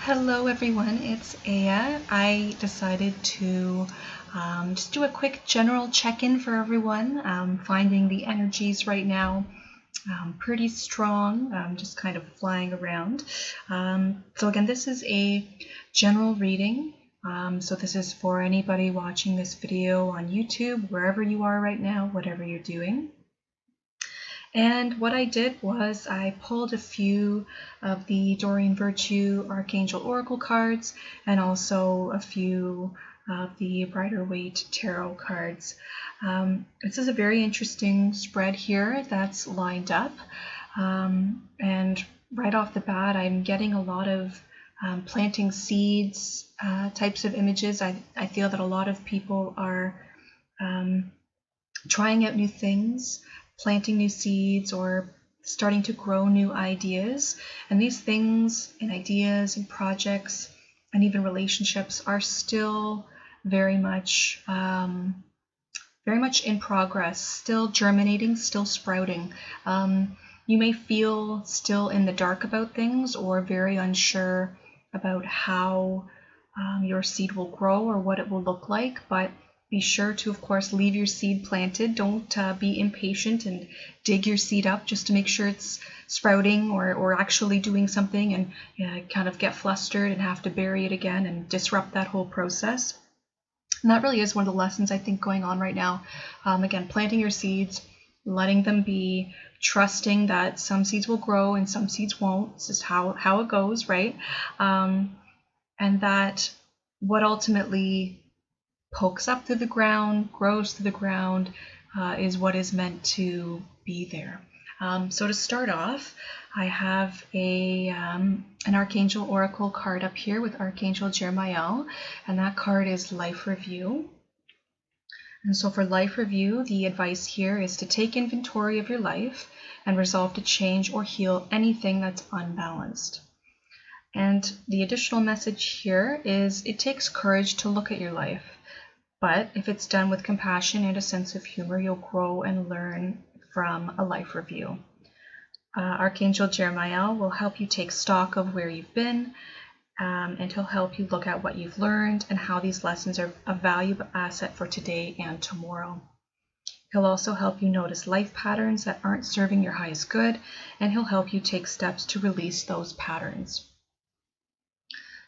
Hello everyone, it's Aya. I decided to just do a quick general check-in for everyone. Finding the energies right now pretty strong, just kind of flying around. So again, this is a general reading. So this is for anybody watching this video on YouTube, wherever you are right now, whatever you're doing. And what I did was I pulled a few of the Doreen Virtue Archangel Oracle cards and also a few of the Rider Waite Tarot cards. This is a very interesting spread here that's lined up. And right off the bat, I'm getting a lot of planting seeds types of images. I feel that a lot of people are trying out new things, planting new seeds, or starting to grow new ideas. And these things and ideas and projects and even relationships are still very much in progress, still germinating, still sprouting. You may feel still in the dark about things or very unsure about how your seed will grow or what it will look like, but be sure to, of course, leave your seed planted. Don't be impatient and dig your seed up just to make sure it's sprouting or actually doing something and kind of get flustered and have to bury it again and disrupt that whole process. And that really is one of the lessons I think going on right now. Again, planting your seeds, letting them be, trusting that some seeds will grow and some seeds won't. This is how it goes, right? And that what ultimately pokes up through the ground, grows through the ground, is what is meant to be there. So to start off, I have an Archangel Oracle card up here with Archangel Jeremiel, and that card is Life Review. And so for Life Review, the advice here is to take inventory of your life and resolve to change or heal anything that's unbalanced. And the additional message here is it takes courage to look at your life. But if it's done with compassion and a sense of humor, you'll grow and learn from a life review. Archangel Jeremiel will help you take stock of where you've been, and he'll help you look at what you've learned and how these lessons are a valuable asset for today and tomorrow. He'll also help you notice life patterns that aren't serving your highest good, and he'll help you take steps to release those patterns.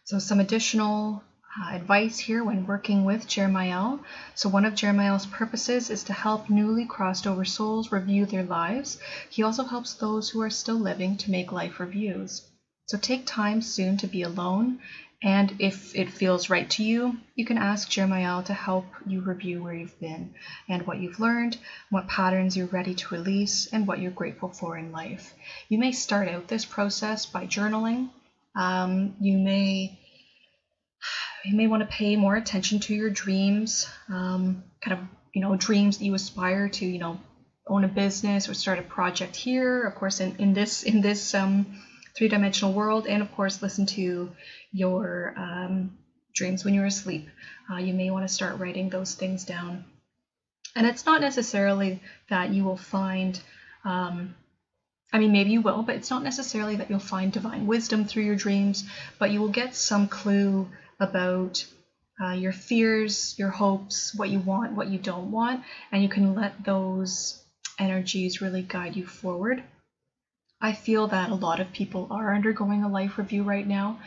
So some additional advice here when working with Jeremiel. So one of Jeremiel's purposes is to help newly crossed over souls review their lives. He also helps those who are still living to make life reviews. So take time soon to be alone, and if it feels right to you, you can ask Jeremiel to help you review where you've been and what you've learned, what patterns you're ready to release, and what you're grateful for in life. You may start out this process by journaling. You may want to pay more attention to your dreams, dreams that you aspire to, own a business or start a project here, of course, in this three-dimensional world, and of course, listen to your dreams when you're asleep. You may want to start writing those things down. And it's not necessarily that you will find, maybe you will, but it's not necessarily that you'll find divine wisdom through your dreams, but you will get some clue about your fears, your hopes, what you want, what you don't want, and you can let those energies really guide you forward. I feel that a lot of people are undergoing a life review right now.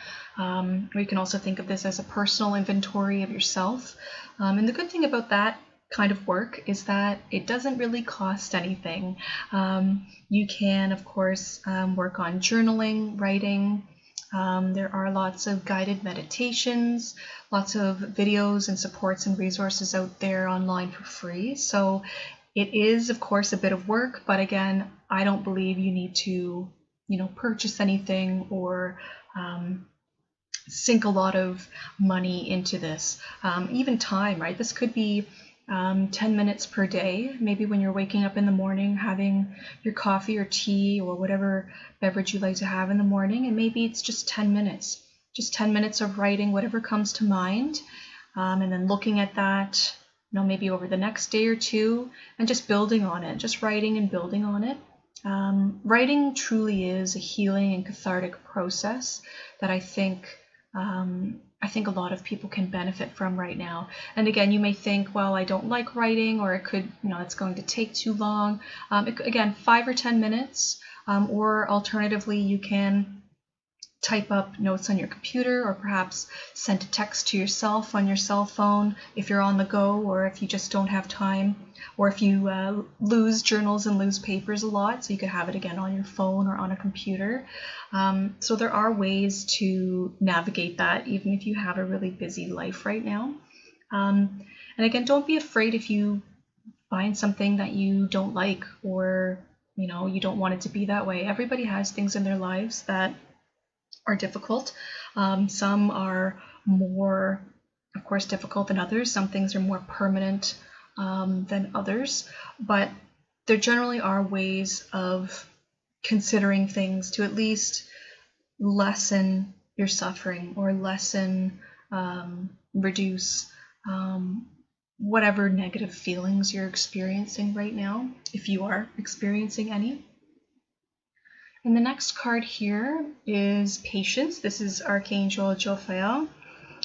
We can also think of this as a personal inventory of yourself. And the good thing about that kind of work is that it doesn't really cost anything. You can, of course, work on journaling, writing. There are lots of guided meditations, lots of videos and supports and resources out there online for free. So it is, of course, a bit of work, but again, I don't believe you need to, purchase anything or sink a lot of money into this. Even time, right? This could be 10 minutes per day, maybe when you're waking up in the morning, having your coffee or tea or whatever beverage you like to have in the morning, and maybe it's just 10 minutes of writing whatever comes to mind, and then looking at that, maybe over the next day or two, and just building on it, just writing and building on it. Writing truly is a healing and cathartic process that I think I think a lot of people can benefit from right now. And again, you may think, well, I don't like writing, or it could, it's going to take too long. Again, 5 or 10 minutes, or alternatively, you can type up notes on your computer, or perhaps send a text to yourself on your cell phone if you're on the go, or if you just don't have time, or if you lose journals and lose papers a lot, so you could have it again on your phone or on a computer. So there are ways to navigate that, even if you have a really busy life right now. And again, don't be afraid if you find something that you don't like, or you don't want it to be that way. Everybody has things in their lives that are difficult. Some are more, of course, difficult than others. Some things are more permanent than others, but there generally are ways of considering things to at least lessen your suffering, or lessen, reduce whatever negative feelings you're experiencing right now, if you are experiencing any. And the next card here is Patience. This is Archangel Jophiel.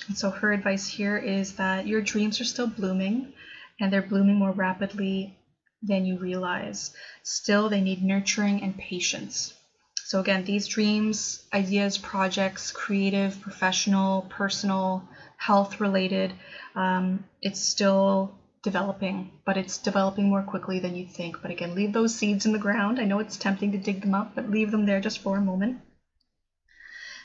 And so her advice here is that your dreams are still blooming, and they're blooming more rapidly than you realize. Still, they need nurturing and patience. So again, these dreams, ideas, projects, creative, professional, personal, health-related, it's still developing, but it's developing more quickly than you think. But again, leave those seeds in the ground. I know it's tempting to dig them up, but leave them there just for a moment.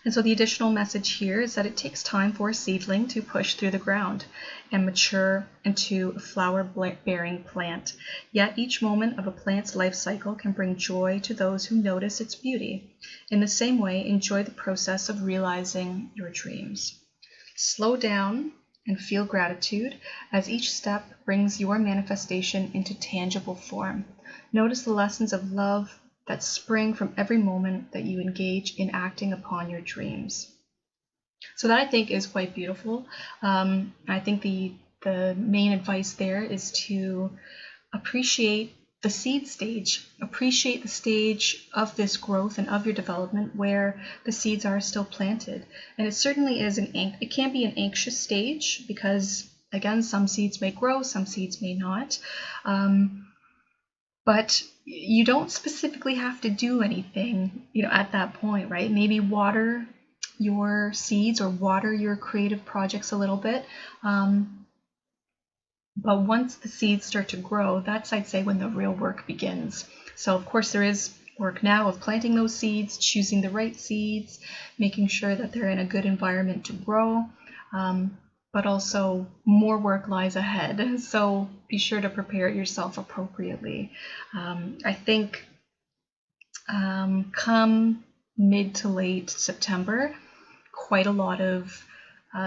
And so the additional message here is that it takes time for a seedling to push through the ground and mature into a flower-bearing plant. Yet each moment of a plant's life cycle can bring joy to those who notice its beauty. In the same way, enjoy the process of realizing your dreams. Slow down and feel gratitude as each step brings your manifestation into tangible form. Notice the lessons of love that spring from every moment that you engage in acting upon your dreams. So that, I think, is quite beautiful. I think the main advice there is to appreciate the seed stage. Appreciate the stage of this growth and of your development where the seeds are still planted. And it certainly is it can be an anxious stage, because again, some seeds may grow, some seeds may not. But you don't specifically have to do anything, at that point, right? Maybe water your seeds or water your creative projects a little bit. But once the seeds start to grow, that's, I'd say, when the real work begins. So of course there is work now of planting those seeds, choosing the right seeds, making sure that they're in a good environment to grow, but also more work lies ahead. So be sure to prepare yourself appropriately. I think come mid to late September, quite a lot of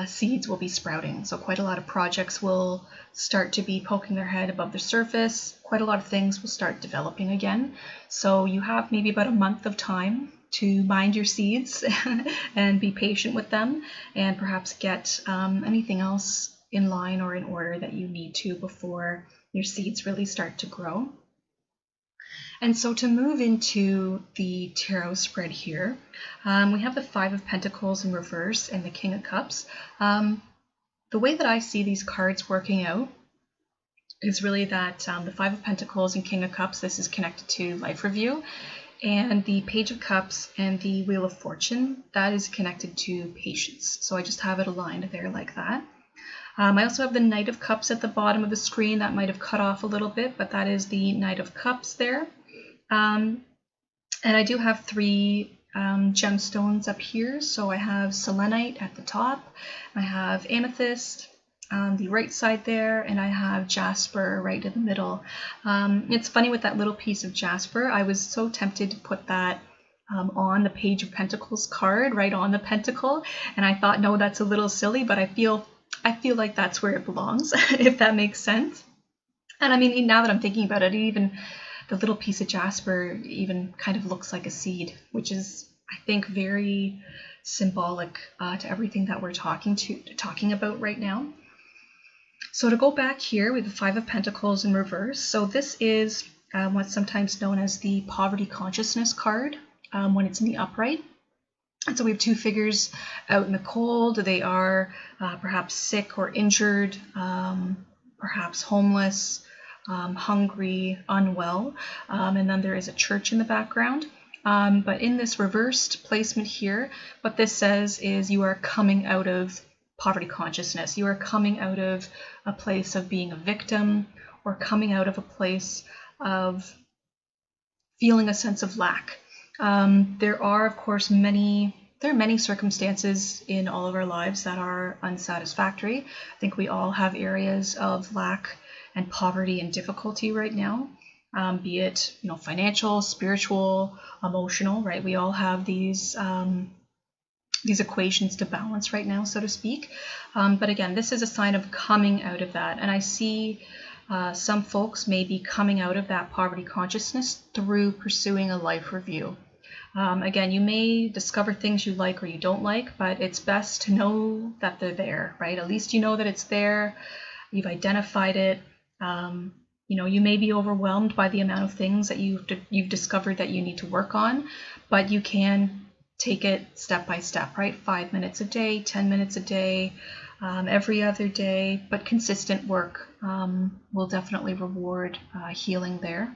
seeds will be sprouting. So quite a lot of projects will start to be poking their head above the surface. Quite a lot of things will start developing again. So you have maybe about a month of time to mind your seeds and be patient with them, and perhaps get anything else in line or in order that you need to before your seeds really start to grow. And so to move into the tarot spread here, we have the Five of Pentacles in reverse and the King of Cups. The way that I see these cards working out is really that the Five of Pentacles and King of Cups, this is connected to life review, and the Page of Cups and the Wheel of Fortune, that is connected to patience. So I just have it aligned there like that. I also have the Knight of Cups at the bottom of the screen. That might have cut off a little bit, but that is the Knight of Cups there. And I do have 3 gemstones up here. So I have selenite at the top, I have amethyst on the right side there, and I have jasper right in the middle. It's funny with that little piece of jasper, I was so tempted to put that on the Page of Pentacles card, right on the pentacle, and I thought, no, that's a little silly, but I feel like that's where it belongs, if that makes sense. And I mean, now that I'm thinking about it, even the little piece of jasper even kind of looks like a seed, which is, I think, very symbolic to everything that we're talking about right now. So to go back here with the Five of Pentacles in reverse, so this is what's sometimes known as the Poverty Consciousness card when it's in the upright. And so we have two figures out in the cold. They are perhaps sick or injured, perhaps homeless, hungry, unwell. And then there is a church in the background. But in this reversed placement here, what this says is you are coming out of poverty consciousness. You are coming out of a place of being a victim, or coming out of a place of feeling a sense of lack. There are, of course, many circumstances in all of our lives that are unsatisfactory. I think we all have areas of lack and poverty and difficulty right now, be it financial, spiritual, emotional. Right? We all have these equations to balance right now, so to speak. But again, this is a sign of coming out of that, and I see. Some folks may be coming out of that poverty consciousness through pursuing a life review. Again, you may discover things you like or you don't like, but it's best to know that they're there, right? At least you know that it's there. You've identified it. You may be overwhelmed by the amount of things that you've discovered that you need to work on, but you can take it step by step, right? 5 minutes a day, 10 minutes a day, every other day, but consistent work will definitely reward healing there.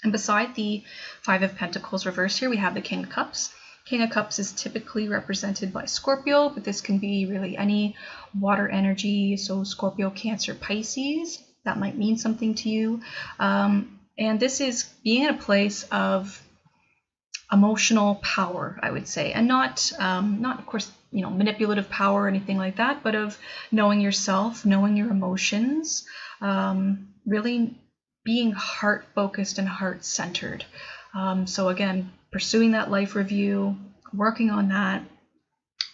And beside the Five of Pentacles reverse here, we have the King of Cups. King of Cups is typically represented by Scorpio, but this can be really any water energy, so Scorpio, Cancer, Pisces. That might mean something to you. And this is being in a place of emotional power, I would say, and not of course, manipulative power or anything like that, but of knowing yourself, knowing your emotions, really being heart focused and heart centered. So again, pursuing that life review, working on that,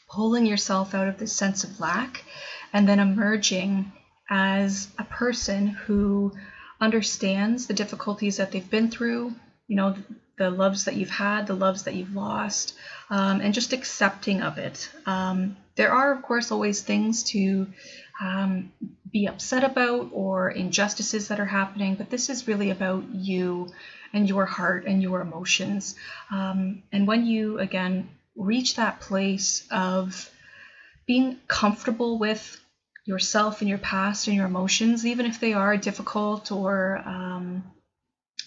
pulling yourself out of this sense of lack, and then emerging as a person who understands the difficulties that they've been through, the loves that you've had, the loves that you've lost, and just accepting of it. There are, of course, always things to be upset about or injustices that are happening, but this is really about you and your heart and your emotions. And when you, again, reach that place of being comfortable with yourself and your past and your emotions, even if they are difficult or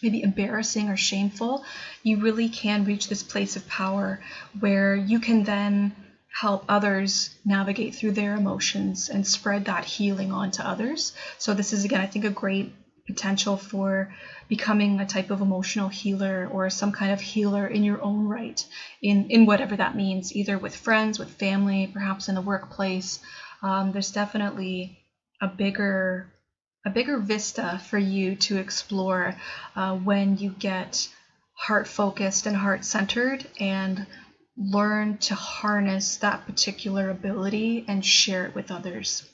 maybe embarrassing or shameful, you really can reach this place of power where you can then help others navigate through their emotions and spread that healing on to others. So this is, again, I think, a great potential for becoming a type of emotional healer or some kind of healer in your own right, in whatever that means, either with friends, with family, perhaps in the workplace. There's definitely a bigger vista for you to explore when you get heart focused and heart centered and learn to harness that particular ability and share it with others.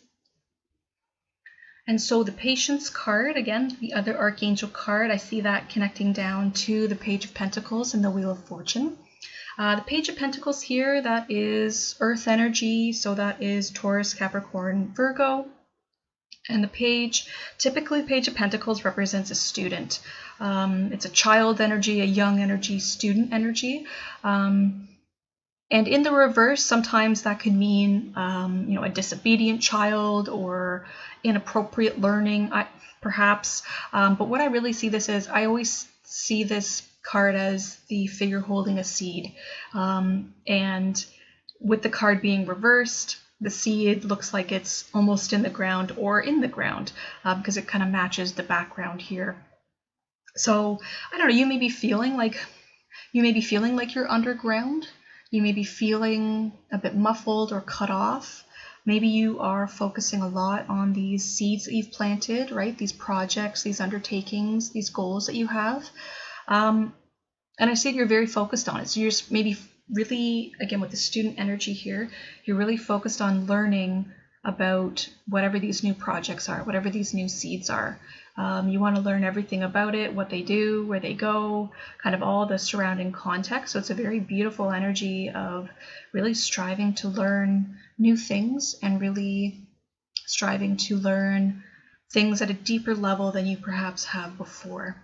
And so the Patience card, again, the other Archangel card, I see that connecting down to the Page of Pentacles and the Wheel of Fortune. The Page of Pentacles here, that is Earth energy, so that is Taurus, Capricorn, Virgo. And the page, typically Page of Pentacles represents a student. It's a child energy, a young energy, student energy. And in the reverse, sometimes that could mean, a disobedient child or inappropriate learning, perhaps. But what I really see this as, I always see this card as the figure holding a seed. And with the card being reversed, the seed looks like it's almost in the ground or in the ground because it kind of matches the background here. So I don't know, you may be feeling like you're underground. You may be feeling a bit muffled or cut off. Maybe you are focusing a lot on these seeds that you've planted, right? These projects, these undertakings, these goals that you have. And I see you're very focused on it. So you're just maybe really, again, with the student energy here, you're really focused on learning about whatever these new projects are, whatever these new seeds are. You want to learn everything about it, what they do, where they go, kind of all the surrounding context. So it's a very beautiful energy of really striving to learn new things and really striving to learn things at a deeper level than you perhaps have before.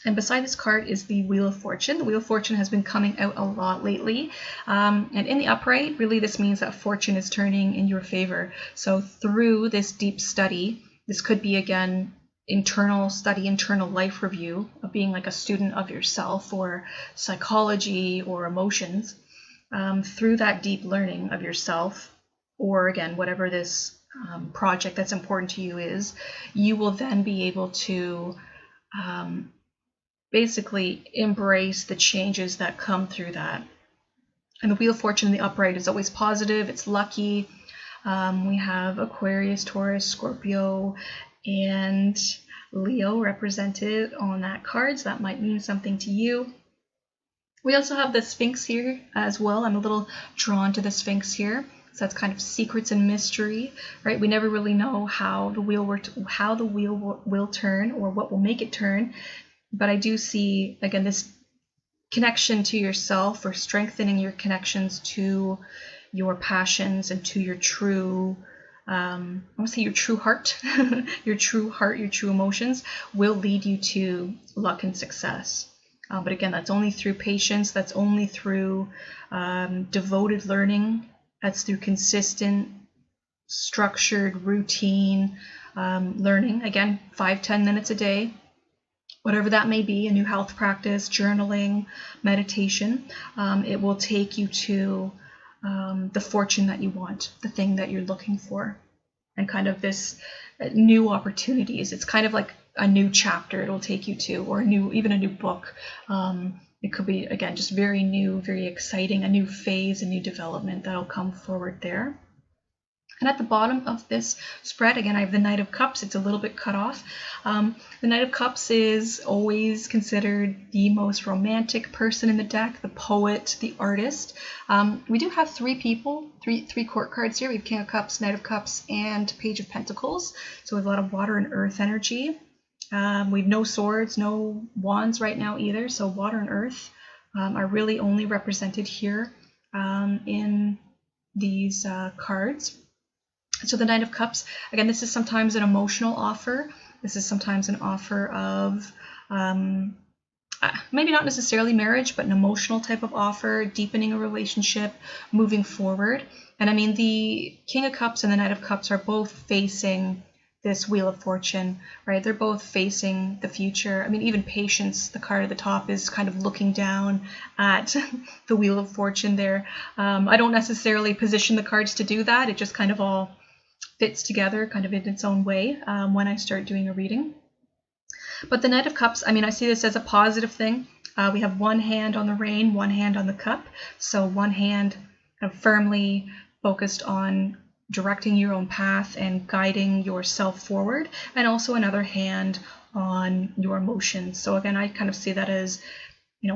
And beside this card is the Wheel of Fortune. The Wheel of Fortune has been coming out a lot lately. And in the upright, really this means that fortune is turning in your favor. So through this deep study, this could be, again, internal study, internal life review of being like a student of yourself or psychology or emotions. Through that deep learning of yourself, or again, whatever this project that's important to you is, you will then be able to basically embrace the changes that come through that. And the Wheel of Fortune in the upright is always positive, it's lucky. We have Aquarius, Taurus, Scorpio, and Leo represented on that card, so that might mean something to you. We also have the Sphinx here as well. I'm a little drawn to the Sphinx here. So that's kind of secrets and mystery, right? We never really know how the wheel will turn or what will make it turn. But I do see, again, this connection to yourself, or strengthening your connections to your passions and to your true, I want to say your true heart, your true emotions will lead you to luck and success. But again, that's only through patience, that's only through devoted learning, that's through consistent, structured, routine learning. Again, 5-10 minutes a day. Whatever that may be, a new health practice, journaling, meditation, it will take you to the fortune that you want, the thing that you're looking for, and kind of this new opportunities. It's kind of like a new chapter it'll take you to, or even a new book. It could be, again, just very new, very exciting, a new phase, a new development that'll come forward there. And at the bottom of this spread, again, I have the Knight of Cups. It's a little bit cut off. The Knight of Cups is always considered the most romantic person in the deck, the poet, the artist. We do have three court cards here. We have King of Cups, Knight of Cups, and Page of Pentacles. So we have a lot of water and earth energy. We have no swords, no wands right now either. So water and earth are really only represented here in these cards. So the Knight of Cups, again, this is sometimes an emotional offer. This is sometimes an offer of maybe not necessarily marriage, but an emotional type of offer, deepening a relationship, moving forward. And I mean, the King of Cups and the Knight of Cups are both facing this Wheel of Fortune, right? They're both facing the future. I mean, even Patience, the card at the top, is kind of looking down at the Wheel of Fortune there. I don't necessarily position the cards to do that. It just kind of all fits together kind of in its own way when I start doing a reading. But the Knight of Cups, I mean, I see this as a positive thing. We have one hand on the rein, one hand on the cup. So one hand kind of firmly focused on directing your own path and guiding yourself forward, and also another hand on your emotions. So again, I kind of see that as,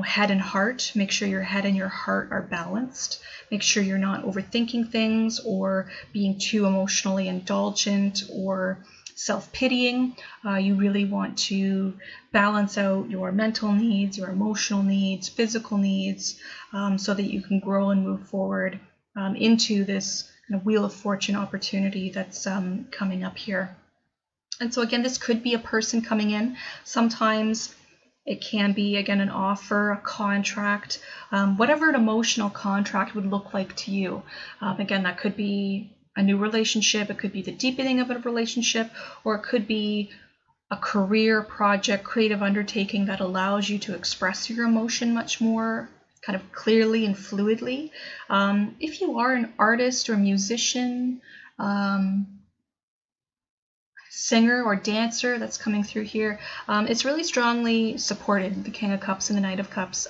head and heart. Make sure your head and your heart are balanced. Make sure you're not overthinking things or being too emotionally indulgent or self-pitying. You really want to balance out your mental needs, your emotional needs, physical needs, so that you can grow and move forward into this kind of Wheel of Fortune opportunity that's coming up here. And so again, this could be a person coming in. Sometimes it can be, again, an offer, a contract, whatever an emotional contract would look like to you. Again, that could be a new relationship, it could be the deepening of a relationship, or it could be a career project, creative undertaking that allows you to express your emotion much more kind of clearly and fluidly. If you are an artist or musician, singer or dancer that's coming through here, it's really strongly supported, the King of Cups and the Knight of Cups.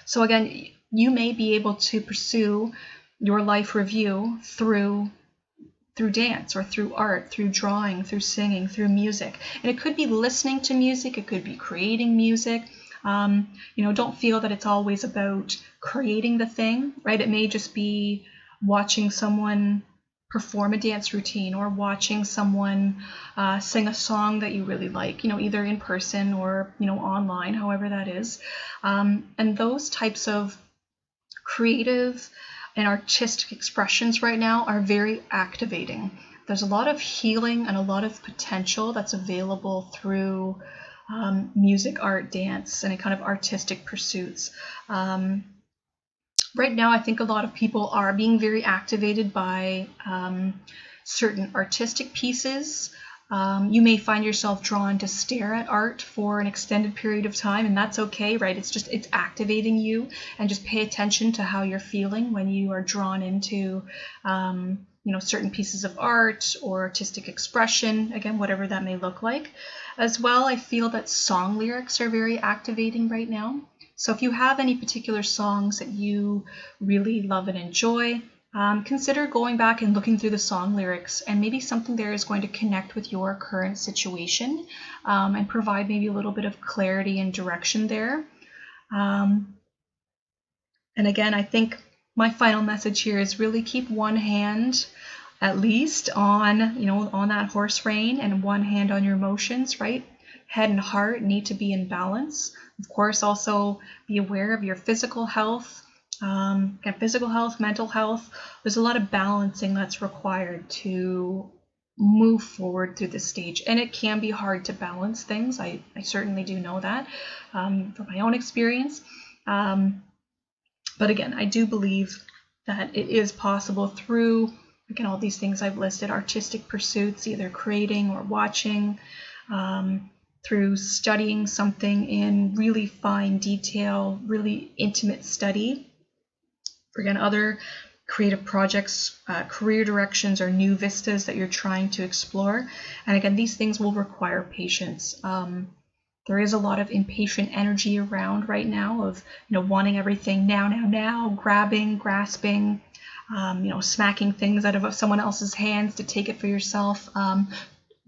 So again, you may be able to pursue your life review through dance or through art, through drawing, through singing, through music. And it could be listening to music, it could be creating music. Don't feel that it's always about creating the thing, right? It may just be watching someone perform a dance routine, or watching someone sing a song that you really like, either in person or, online, however that is. And those types of creative and artistic expressions right now are very activating. There's a lot of healing and a lot of potential that's available through music, art, dance, and kind of artistic pursuits. Right now, I think a lot of people are being very activated by certain artistic pieces. You may find yourself drawn to stare at art for an extended period of time, and that's okay, right? It's activating you, and just pay attention to how you're feeling when you are drawn into certain pieces of art or artistic expression, again, whatever that may look like. As well, I feel that song lyrics are very activating right now. So if you have any particular songs that you really love and enjoy, consider going back and looking through the song lyrics, and maybe something there is going to connect with your current situation and provide maybe a little bit of clarity and direction there. And again, I think my final message here is really keep one hand at least on that horse rein and one hand on your emotions, right? Head and heart need to be in balance. Of course, also be aware of your physical health, mental health. There's a lot of balancing that's required to move forward through this stage, and it can be hard to balance things. I certainly do know that from my own experience. But again, I do believe that it is possible through, again, all these things I've listed, artistic pursuits, either creating or watching, through studying something in really fine detail, really intimate study. Again, other creative projects, career directions, or new vistas that you're trying to explore. And again, these things will require patience. There is a lot of impatient energy around right now of wanting everything now, grabbing, grasping, smacking things out of someone else's hands to take it for yourself.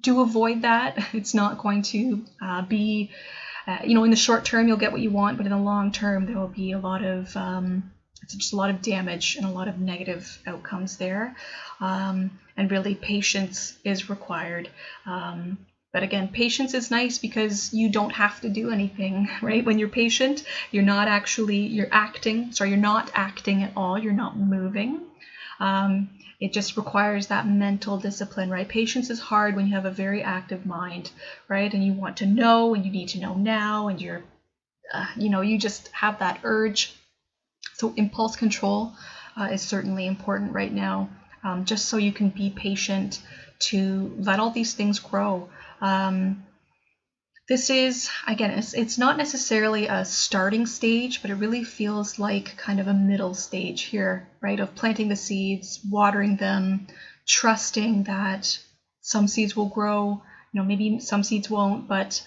Do avoid that. It's not going to be, in the short term you'll get what you want, but in the long term there will be a lot of it's just a lot of damage and a lot of negative outcomes there. And really, patience is required. But again, patience is nice because you don't have to do anything, right? When you're patient, you're not acting at all, you're not moving. It just requires that mental discipline, right? Patience is hard when you have a very active mind, right? And you want to know, and you need to know now, and you're, you just have that urge. So impulse control is certainly important right now, just so you can be patient to let all these things grow. This is, again, it's not necessarily a starting stage, but it really feels like kind of a middle stage here, right? Of planting the seeds, watering them, trusting that some seeds will grow, maybe some seeds won't, but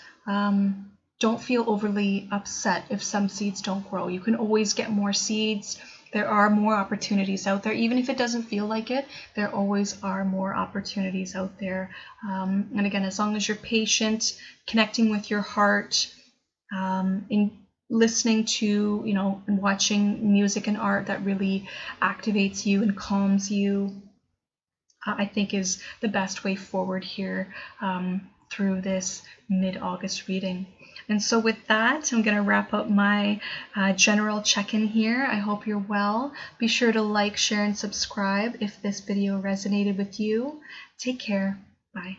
don't feel overly upset if some seeds don't grow. You can always get more seeds. There are more opportunities out there. Even if it doesn't feel like it, there always are more opportunities out there. And again, as long as you're patient, connecting with your heart, in listening to, and watching music and art that really activates you and calms you, I think is the best way forward here through this mid-August reading. And so with that, I'm going to wrap up my general check-in here. I hope you're well. Be sure to like, share, and subscribe if this video resonated with you. Take care. Bye.